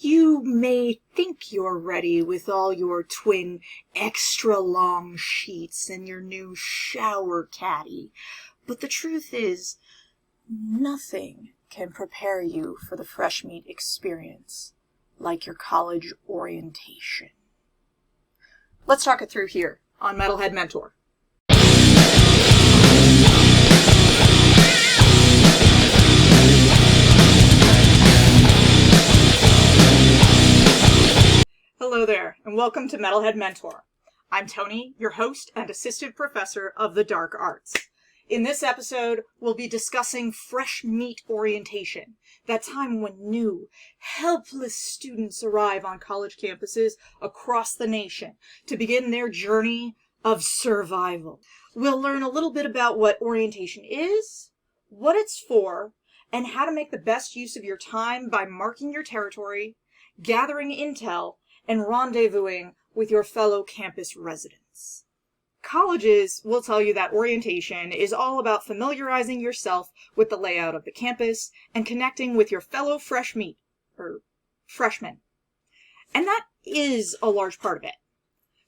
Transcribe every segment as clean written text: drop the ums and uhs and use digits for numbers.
You may think you're ready with all your twin extra long sheets and your new shower caddy, but the truth is, nothing can prepare you for the fresh meat experience like your college orientation. Let's talk it through here on Metalhead Mentor. Hello there, and welcome to Metalhead Mentor. I'm Tony, your host and assistant professor of the Dark Arts. In this episode, we'll be discussing fresh meat orientation, that time when new, helpless students arrive on college campuses across the nation to begin their journey of survival. We'll learn a little bit about what orientation is, what it's for, and how to make the best use of your time by marking your territory, gathering intel, and rendezvousing with your fellow campus residents. Colleges will tell you that orientation is all about familiarizing yourself with the layout of the campus and connecting with your fellow freshmen. And that is a large part of it.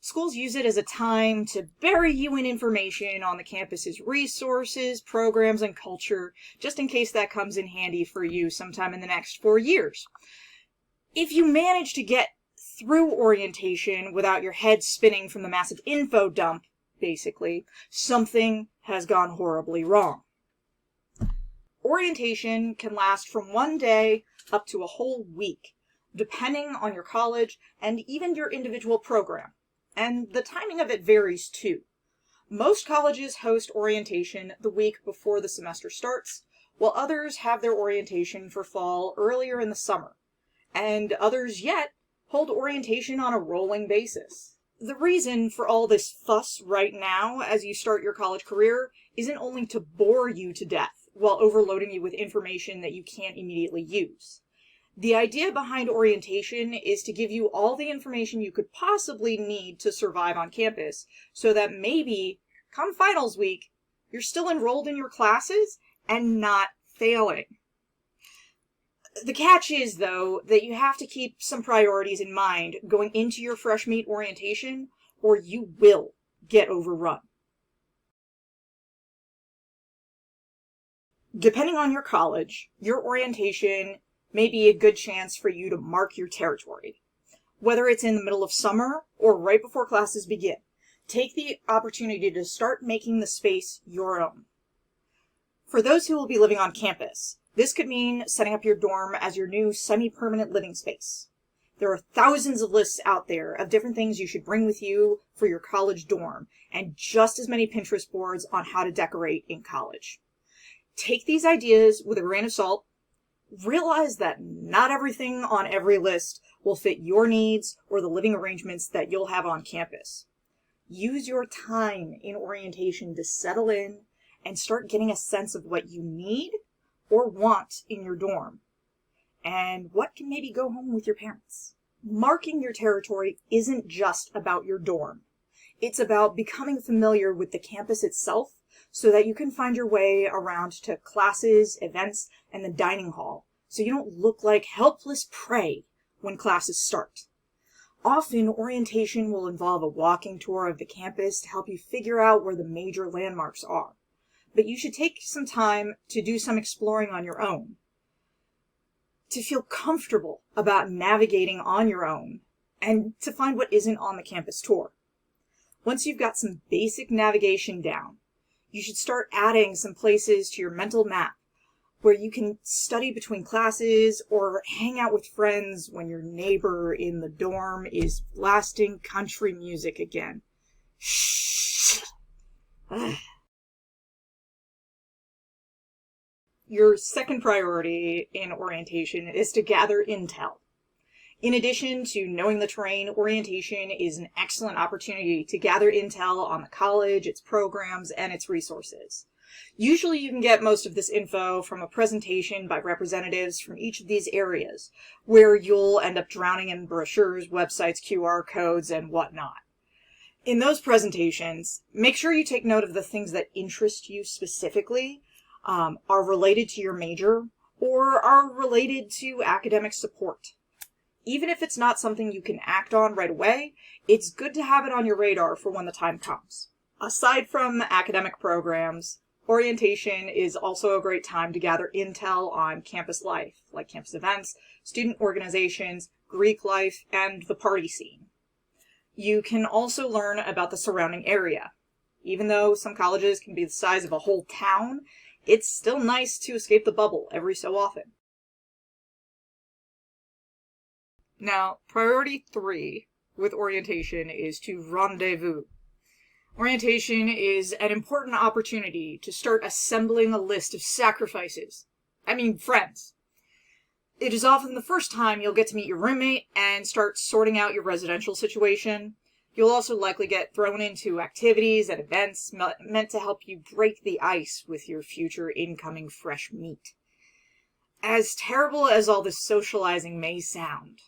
Schools use it as a time to bury you in information on the campus's resources, programs, and culture, just in case that comes in handy for you sometime in the next 4 years. If you manage to get through orientation without your head spinning from the massive info dump, basically, something has gone horribly wrong. Orientation can last from 1 day up to a whole week, depending on your college and even your individual program. And the timing of it varies too. Most colleges host orientation the week before the semester starts, while others have their orientation for fall earlier in the summer. And others yet hold orientation on a rolling basis. The reason for all this fuss right now as you start your college career isn't only to bore you to death while overloading you with information that you can't immediately use. The idea behind orientation is to give you all the information you could possibly need to survive on campus so that maybe, come finals week, you're still enrolled in your classes and not failing. The catch is, though, that you have to keep some priorities in mind going into your fresh meat orientation, or you will get overrun. Depending on your college, your orientation may be a good chance for you to mark your territory. Whether it's in the middle of summer or right before classes begin, take the opportunity to start making the space your own. For those who will be living on campus, this could mean setting up your dorm as your new semi-permanent living space. There are thousands of lists out there of different things you should bring with you for your college dorm, and just as many Pinterest boards on how to decorate in college. Take these ideas with a grain of salt. Realize that not everything on every list will fit your needs or the living arrangements that you'll have on campus. Use your time in orientation to settle in and start getting a sense of what you need or want in your dorm, and what can maybe go home with your parents. Marking your territory isn't just about your dorm. It's about becoming familiar with the campus itself so that you can find your way around to classes, events, and the dining hall, so you don't look like helpless prey when classes start. Often, orientation will involve a walking tour of the campus to help you figure out where the major landmarks are. But you should take some time to do some exploring on your own, to feel comfortable about navigating on your own, and to find what isn't on the campus tour. Once you've got some basic navigation down, you should start adding some places to your mental map where you can study between classes or hang out with friends when your neighbor in the dorm is blasting country music again. Shh. Your second priority in orientation is to gather intel. In addition to knowing the terrain, orientation is an excellent opportunity to gather intel on the college, its programs, and its resources. Usually you can get most of this info from a presentation by representatives from each of these areas, where you'll end up drowning in brochures, websites, QR codes, and whatnot. In those presentations, make sure you take note of the things that interest you specifically, are related to your major, or are related to academic support. Even if it's not something you can act on right away, it's good to have it on your radar for when the time comes. Aside from academic programs, orientation is also a great time to gather intel on campus life, like campus events, student organizations, Greek life, and the party scene. You can also learn about the surrounding area. Even though some colleges can be the size of a whole town, it's still nice to escape the bubble every so often. Now, priority 3 with orientation is to rendezvous. Orientation is an important opportunity to start assembling a list of friends. It is often the first time you'll get to meet your roommate and start sorting out your residential situation. You'll also likely get thrown into activities and events meant to help you break the ice with your future incoming fresh meat. As terrible as all this socializing may sound,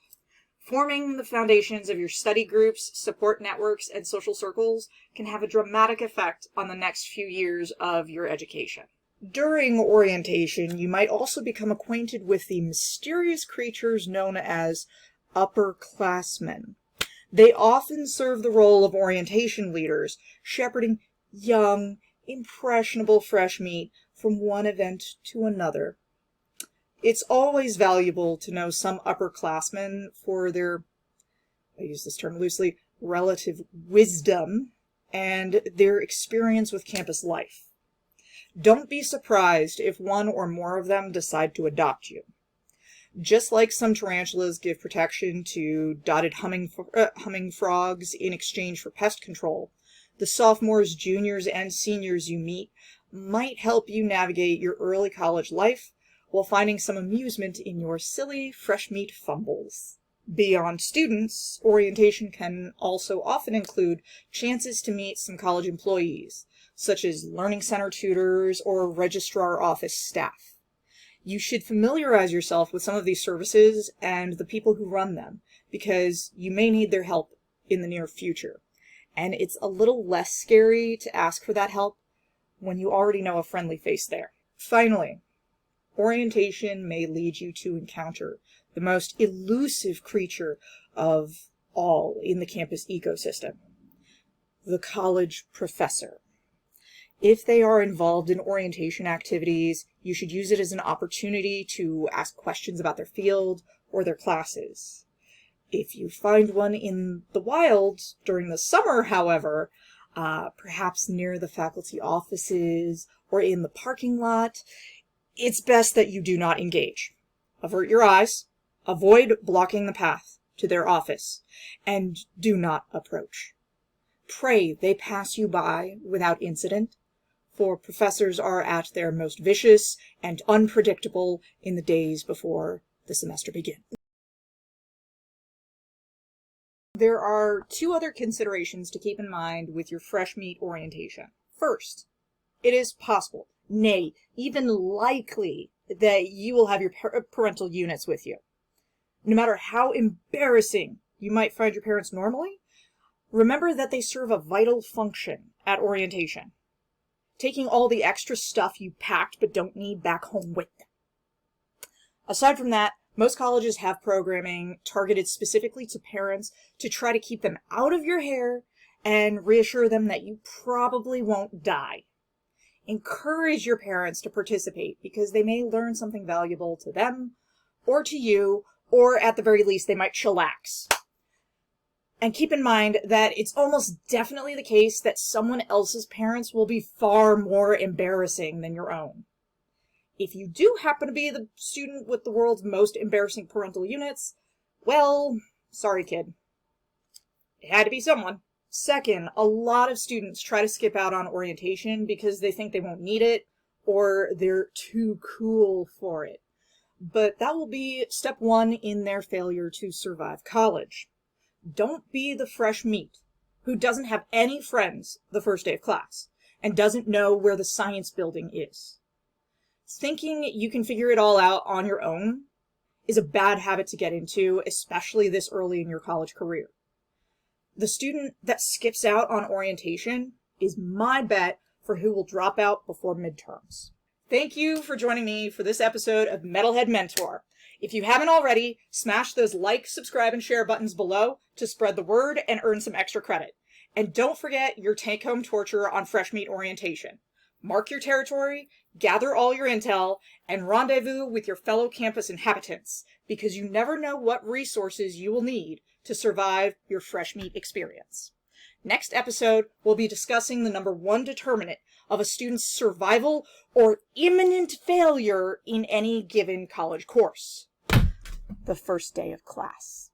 forming the foundations of your study groups, support networks, and social circles can have a dramatic effect on the next few years of your education. During orientation, you might also become acquainted with the mysterious creatures known as upperclassmen. They often serve the role of orientation leaders, shepherding young, impressionable fresh meat from one event to another. It's always valuable to know some upperclassmen for their, I use this term loosely, relative wisdom and their experience with campus life. Don't be surprised if one or more of them decide to adopt you. Just like some tarantulas give protection to dotted humming frogs in exchange for pest control, the sophomores, juniors, and seniors you meet might help you navigate your early college life while finding some amusement in your silly fresh meat fumbles. Beyond students, orientation can also often include chances to meet some college employees, such as learning center tutors or registrar office staff. You should familiarize yourself with some of these services and the people who run them, because you may need their help in the near future. And it's a little less scary to ask for that help when you already know a friendly face there. Finally, orientation may lead you to encounter the most elusive creature of all in the campus ecosystem, the college professor. If they are involved in orientation activities, you should use it as an opportunity to ask questions about their field or their classes. If you find one in the wild during the summer, however, perhaps near the faculty offices or in the parking lot, it's best that you do not engage. Avert your eyes, avoid blocking the path to their office, and do not approach. Pray they pass you by without incident, for professors are at their most vicious and unpredictable in the days before the semester begins. There are 2 other considerations to keep in mind with your fresh meat orientation. First, it is possible, nay, even likely, that you will have your parental units with you. No matter how embarrassing you might find your parents normally, remember that they serve a vital function at orientation, taking all the extra stuff you packed but don't need back home with them. Aside from that, most colleges have programming targeted specifically to parents to try to keep them out of your hair and reassure them that you probably won't die. Encourage your parents to participate because they may learn something valuable to them or to you, or at the very least they might chillax. And keep in mind that it's almost definitely the case that someone else's parents will be far more embarrassing than your own. If you do happen to be the student with the world's most embarrassing parental units, well, sorry kid. It had to be someone. Second, a lot of students try to skip out on orientation because they think they won't need it or they're too cool for it. But that will be step 1 in their failure to survive college. Don't be the fresh meat who doesn't have any friends the first day of class and doesn't know where the science building is. Thinking you can figure it all out on your own is a bad habit to get into, especially this early in your college career. The student that skips out on orientation is my bet for who will drop out before midterms. Thank you for joining me for this episode of Metalhead Mentor. If you haven't already, smash those like, subscribe, and share buttons below to spread the word and earn some extra credit. And don't forget your take-home torture on fresh meat orientation. Mark your territory, gather all your intel, and rendezvous with your fellow campus inhabitants, because you never know what resources you will need to survive your fresh meat experience. Next episode, we'll be discussing the number one determinant of a student's survival or imminent failure in any given college course: the first day of class.